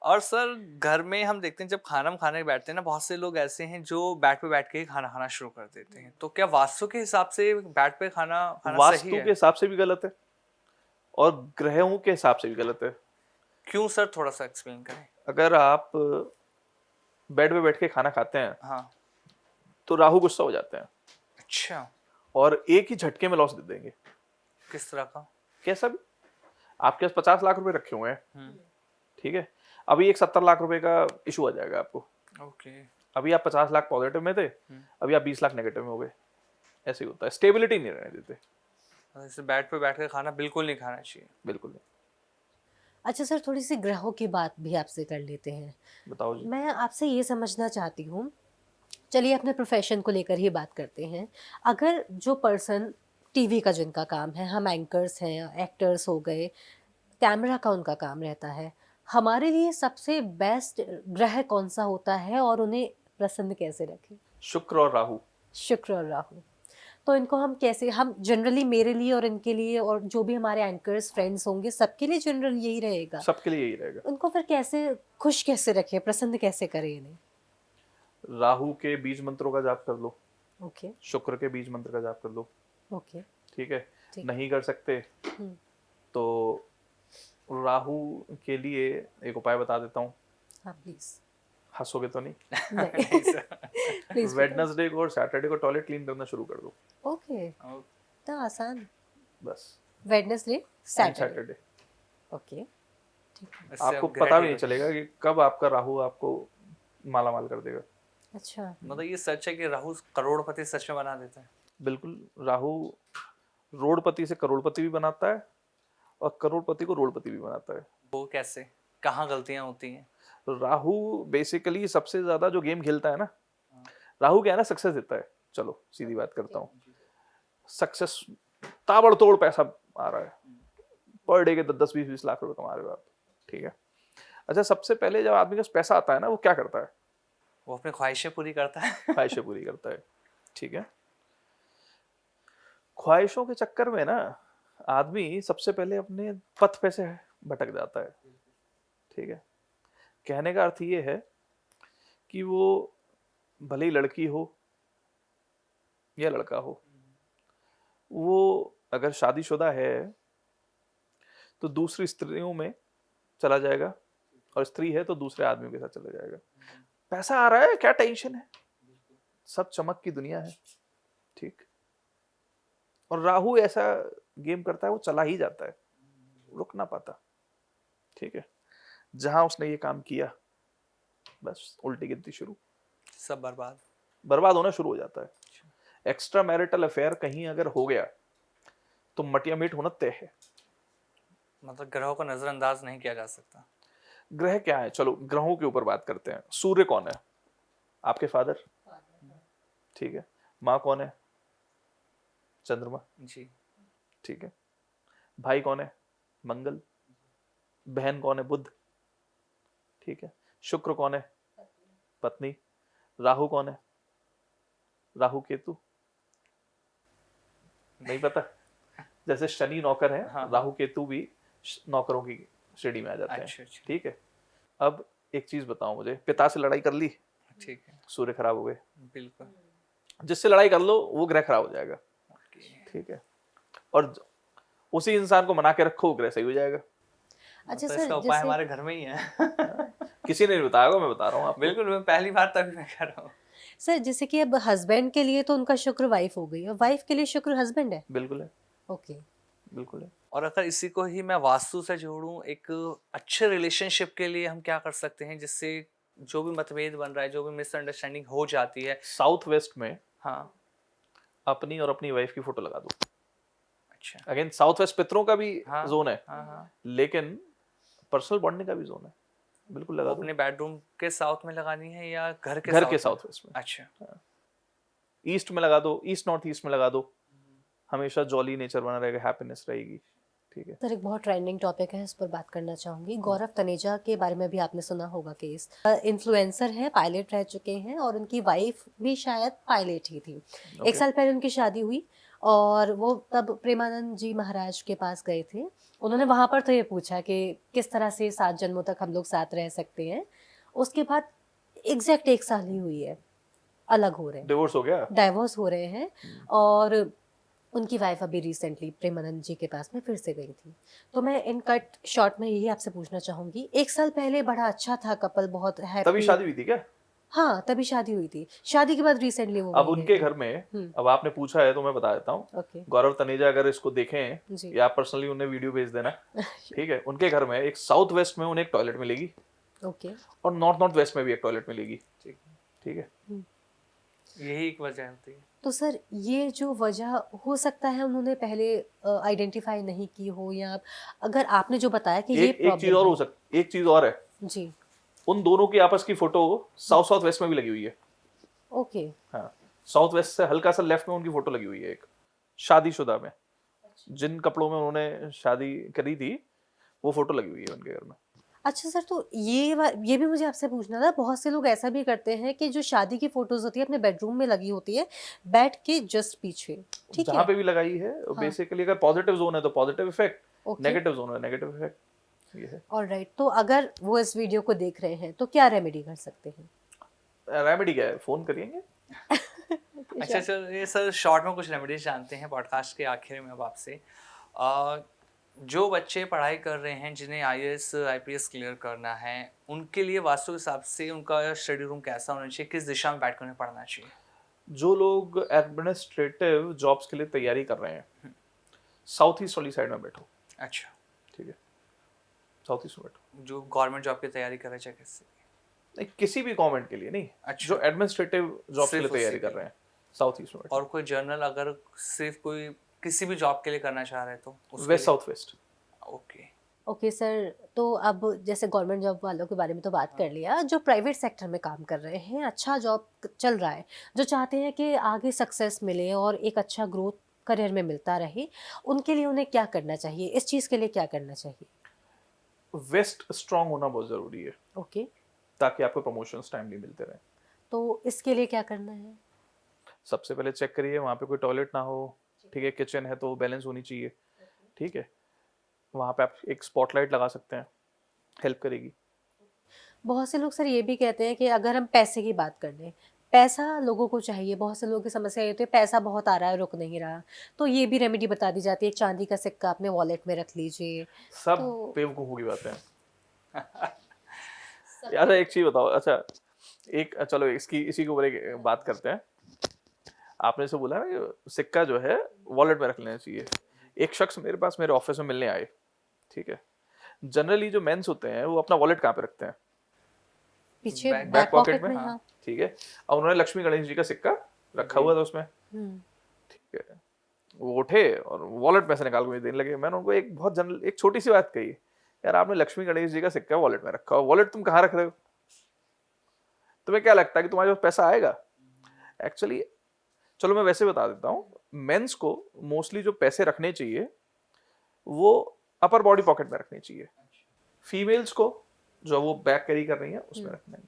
और सर घर में हम देखते हैं जब खाना हम खाने बैठते हैं ना, बहुत से लोग ऐसे हैं जो बेड पे बैठ के ही खाना खाना शुरू कर देते हैं। तो क्या वास्तु के हिसाब से बेड पे खाना खाना सही वास्तु है? के हिसाब से भी गलत है और ग्रहों के हिसाब से भी गलत है। क्यों सर, थोड़ा सा एक्सप्लेन करें। अगर आप बेड पे बैठ के खाना खाते हैं हाँ। तो राहु गुस्सा हो जाते हैं अच्छा। और एक ही झटके में लॉस दे देंगे। किस तरह का? कैसा भी, आपके पास 50 लाख रुपए रखे हुए हैं, हम्म। ठीक है, अभी एक 70 लाख रुपए का इशू आ जाएगा आपको। ओके। अभी आप 50 लाख पॉजिटिव में थे, अभी आप 20 लाख नेगेटिव में हो गए। ऐसे ही होता है, स्टेबिलिटी नहीं रहने देते। जैसे बेड पे बैठ के खाना बिल्कुल नहीं खाना चाहिए। बिल्कुल नहीं। अच्छा सर, थोड़ी सी ग्रहों की बात भी आपसे कर लेते हैं। बताओ जी। मैं आपसे ये समझना चाहती हूँ, चलिए अपने प्रोफेशन को लेकर ही बात करते हैं। अगर जो पर्सन टीवी का जिनका काम है, हम एंकर्स हैं, एक्टर्स हो गए, कैमरा का उनका काम रहता है, हमारे लिए सबसे बेस्ट ग्रह कौन सा होता है और उन्हें प्रसन्न कैसे रखें? शुक्र और राहु। शुक्र और राहु। तो इनको हम कैसे, हम जनरली मेरे लिए और इनके लिए और जो भी हमारे एंकर्स फ्रेंड्स होंगे सबके लिए जनरल यही रहेगा, सबके लिए यही रहेगा। उनको फिर कैसे खुश कैसे रखें, प्रसन्न कैसे करें इन्हें? राहु के बीज मंत्रों का जाप कर लो, ओके। शुक्र के बीज मंत्र का जाप कर लो। ओके। ठीक है। ठीक। नहीं कर सकते हम्म। तो राहु के लिए एक उपाय बता देता हूँ। हाँ प्लीज। हंसोगे तो नहीं? नहीं। नहीं सर। प्लीज। वेडनेसडे को और सैटरडे को टॉयलेट क्लीन करना शुरू कर दो। ओके, तो आसान। बस। Wednesday, and Saturday. Saturday. Okay, ठीक है। इससे आपको हम पता भी guarantee नहीं हो जाए। चलेगा कि कब आपका राहु आपको माला माल कर देगा। अच्छा। मतलब ये सच है कि राहु करोड़पति सच में बना देता है? बिल्कुल। राहु रोडपति से करोड़पति भी बनाता है और करोड़पति को रोडपति भी बनाता है। वो कैसे, कहाँ गलतियां होती हैं? राहु बेसिकली सबसे ज्यादा जो गेम खेलता है ना, राहु क्या है ना, सक्सेस देता है। चलो सीधी बात करता हूँ, सक्सेस, ताबड़तोड़ पैसा आ रहा है, पर डे के 10-10 20-20 लाख रुपए कमा रहे हो आप, ठीक है। अच्छा, सबसे पहले जब आदमी के पास पैसा आता है ना, वो क्या करता है? वो अपनी ख्वाहिशें पूरी करता है। ख्वाहिशें पूरी करता है, ठीक है। ख्वाहिशों के चक्कर में ना आदमी सबसे पहले अपने पथ पे से भटक जाता है, ठीक है। कहने का अर्थ ये है कि वो भले ही लड़की हो या लड़का हो, वो अगर शादीशुदा है तो दूसरी स्त्रियों में चला जाएगा, और स्त्री है तो दूसरे आदमियों के साथ चला जाएगा। पैसा आ रहा है, क्या टेंशन है, सब चमक की दुनिया है, ठीक। और राहु ऐसा गेम करता है, वो चला ही जाता है, रुक ना पाता, ठीक है। जहां उसने ये काम किया, बस उल्टी गिनती शुरू, सब बर्बाद। बर्बाद होना शुरू हो जाता है। एक्स्ट्रा मैरिटल अफेयर कहीं अगर हो गया तो मटिया मीट होना तय है। मतलब ग्रहों को नजरअंदाज नहीं किया जा सकता। ग्रह क्या है, चलो ग्रहों के ऊपर बात करते हैं। सूर्य कौन है? आपके फादर, ठीक है। माँ कौन है? चंद्रमा, जी। ठीक है। भाई कौन है? मंगल। बहन कौन है? बुध, ठीक है। शुक्र कौन है? पत्नी। राहु कौन है? राहु केतु, नहीं पता? जैसे शनि नौकर है, हाँ। राहु केतु भी नौकरों की श्रेणी में आ जाते हैं, अच्छा अच्छा। ठीक है। अब एक चीज बताओ मुझे, पिता से लड़ाई कर ली, ठीक है। सूर्य खराब हो गए। बिल्कुल। जिससे लड़ाई कर लो वो ग्रह खराब हो जाएगा, ओके। ठीक है। और उसी इंसान को मना के रखो, वो ग्रह सही हो जाएगा। अच्छा तो सर, इसका उपाय जैसे हमारे घर में ही है। किसी ने नहीं बताया होगा, मैं बता रहा हूँ आपको। बिल्कुल, मैं पहली बार तभी मैं कर रहा हूँ। सर जैसे कि अब हस्बैंड के लिए तो उनका शुक्र वाइफ हो गई और वाइफ के लिए शुक्र हस्बैंड है। बिल्कुल है, ओके। बिल्कुल है। और अगर इसी को ही मैं वास्तु से जोड़ूं, एक अच्छे रिलेशनशिप के लिए हम क्या कर सकते हैं जिससे जो भी मतभेद बन रहा है, जो भी मिसअंडरस्टैंडिंग हो जाती है? साउथ वेस्ट में हाँ। अपनी और अपनी वाइफ की फोटो लगा दो। अच्छा। अगेन साउथ वेस्ट पितरों का भी हाँ जोन है, हाँ हाँ। लेकिन पर्सनल बॉन्डिंग का भी जोन है, बिल्कुल लगा वो दो। अपने बेडरूम के साउथ में लगानी है या घर के घर के साउथ में? साउथ वेस्ट में। अच्छा। ईस्ट में लगा दो, ईस्ट नॉर्थ ईस्ट में लगा दो, हमेशा जॉली नेचर बना रहेगा, हैप्पीनेस रहेगी, ठीक है। सर एक बहुत ट्रेंडिंग टॉपिक है, इस पर बात करना चाहूंगी। गौरव तनेजा के बारे में भी आपने सुना होगा केस। इन्फ्लुएंसर है, पायलट रह चुके हैं और उनकी वाइफ भी शायद पायलट ही थी। एक ओके। साल पहले उनकी शादी हुई और वो तब प्रेमानंद जी महाराज के पास गए थे। उन्होंने वहाँ पर तो ये पूछा कि किस तरह से 7 जन्मों तक हम लोग साथ रह सकते हैं। उसके बाद एग्जैक्ट 1 साल ही हुई है, अलग हो रहे हैं, डिवोर्स हो गया। डाइवोर्स हो रहे हैं। और उनकी वाइफ अभी रिसेंटली प्रेमानंद जी के पास में फिर से गई थी। तो मैं इन कट शॉर्ट में यही आपसे पूछना चाहूंगी, 1 साल पहले बड़ा अच्छा था कपल, बहुत तभी हैप्पी। शादी हुई थी क्या? हाँ, तभी शादी हुई थी। शादी के बाद रिसेंटली वो अब वहीं उनके गए थे। घर में, अब आपने पूछा है तो मैं बता देता हूँ। ओके गौरव तनेजा अगर इसको देखें जी। या पर्सनली उन्हें वीडियो भेज देना, ठीक है। उनके घर में एक साउथ वेस्ट में उन्हें एक टॉयलेट मिलेगी ओके और नॉर्थ वेस्ट में भी एक टॉयलेट मिलेगी, ठीक ठीक है। यही एक वजह होती है। तो सर ये जो वजह हो सकता है उन्होंने पहले आइडेंटिफाई नहीं की हो, या अगर आपने जो बताया कि ये एक चीज और प्रॉब्लम हो सकती, एक चीज और है, जी। उन दोनों की आपस की फोटो साउथ वेस्ट में भी लगी हुई है। ओके हाँ, साउथ वेस्ट से हल्का सा लेफ्ट में उनकी फोटो लगी हुई है, एक शादीशुदा में, जिन कपड़ों में उन्होंने शादी करी थी वो फोटो लगी हुई है उनके घर में। अच्छा सर, तो ये भी मुझे आपसे पूछना था। बहुत से लोग ऐसा भी करते हैं कि जो शादी की फोटोज होती है अपने बेडरूम में लगी होती है, बेड के जस्ट पीछे, ठीक जहाँ है। पे भी लगाई है बेसिकली, अगर पॉजिटिव जोन है तो positive effect, okay negative zone है नेगेटिव इफेक्ट, ये है। ऑलराइट, तो अगर वो इस वीडियो को देख रहे हैं तो क्या रेमेडी कर सकते हैं? रेमेडी क्या है? फोन करिएंगे। अच्छा सर, ये सर शॉर्ट में कुछ रेमेडीज जानते हैं पॉडकास्ट के आखिर में अब आपसे। जो बच्चे पढ़ाई कर रहे हैं, जिन्हें आईएएस आईपीएस क्लियर करना है, उनके लिए वास्तु के हिसाब से उनका स्टडी रूम कैसा होना चाहिए, किस दिशा में बैठकर उन्हें पढ़ना चाहिए? जो लोग एडमिनिस्ट्रेटिव जॉब्स के लिए तैयारी कर रहे हैं, साउथ ईस्ट वाली साइड में बैठो, अच्छा, ठीक है। साउथ ईस्ट में बैठो। जो गवर्नमेंट जॉब की तैयारी कर रहे हैं, कैसे? नहीं, किसी भी गवर्नमेंट के लिए नहीं, अच्छा। जो एडमिनिस्ट्रेटिव जॉब्स के लिए सिर्फ तैयारी उसी कर रहे हैं, साउथ ईस्ट में बैठो। और कोई जर्नल अगर सिर्फ कोई किसी भी जॉब के लिए करना चाह रहे हैं तो उसके वेस्ट लिए? South west. Okay. Okay sir, तो अब जैसे गवर्नमेंट जॉब वालों के बारे में तो बात कर लिया, जो प्राइवेट सेक्टर में काम कर रहे हैं, अच्छा जॉब चल रहा है, जो चाहते हैं कि आगे सक्सेस मिले और एक अच्छा ग्रोथ करियर में मिलता रहे, उनके लिए उन्हें क्या करना चाहिए? इस चीज़ के लिए क्या करना चाहिए? वेस्ट स्ट्रांग होना बहुत जरूरी है, ओके, ताकि आपको प्रमोशंस टाइमली मिलते रहे। तो इसके लिए क्या करना है? सबसे पहले चेक करिए वहाँ पे कोई टॉयलेट ना हो, ठीक है। किचन है तो बैलेंस होनी चाहिए, ठीक है। वहाँ पे आप एक स्पॉटलाइट लगा सकते हैं, हेल्प करेगी। बहुत से लोग सर ये भी कहते हैं कि अगर हम पैसे की बात कर लें, पैसा लोगों को चाहिए, बहुत से लोगों की समस्या ये होती है पैसा बहुत आ रहा है, रुक नहीं रहा, तो ये भी रेमेडी बता दी जाती है, चांदी का सिक्का अपने वॉलेट में रख लीजिए। सब तो बेवकूफ़ों की बातें हैं। यार एक चीज बताओ, अच्छा एक, चलो इसकी इसी के ऊपर एक बात करते हैं। आपने से बोला ना कि सिक्का जो है वॉलेट में रख लेना चाहिए। एक शख्स मेरे पास मेरे ऑफिस में मिलने आए, ठीक है। जनरली जो मेंस होते हैं वो अपना वॉलेट कहाँ पे रखते हैं? पीछे बैक बैक पॉकेट पॉकेट में, में, हाँ। हाँ। ठीक है। और उन्होंने लक्ष्मी गणेश जी का सिक्का रखा हुआ था उसमें, हम्म, ठीक है। वो उठे और वॉलेट में से निकाल के मुझे देने लगे। मैंने उनको एक बहुत जनरल, एक छोटी सी बात कही, यार आपने लक्ष्मी गणेश जी का सिक्का वॉलेट में रखा हो, वॉलेट तुम कहाँ रख रहे हो? तुम्हें क्या लगता है कि तुम्हारे पास पैसा आएगा? एक्चुअली, चलो मैं वैसे बता देता हूँ, मेंस को मोस्टली जो पैसे रखने चाहिए वो अपर बॉडी पॉकेट में रखने चाहिए। फीमेल्स को जो वो बैग कैरी कर रही हैं उसमें रखना है।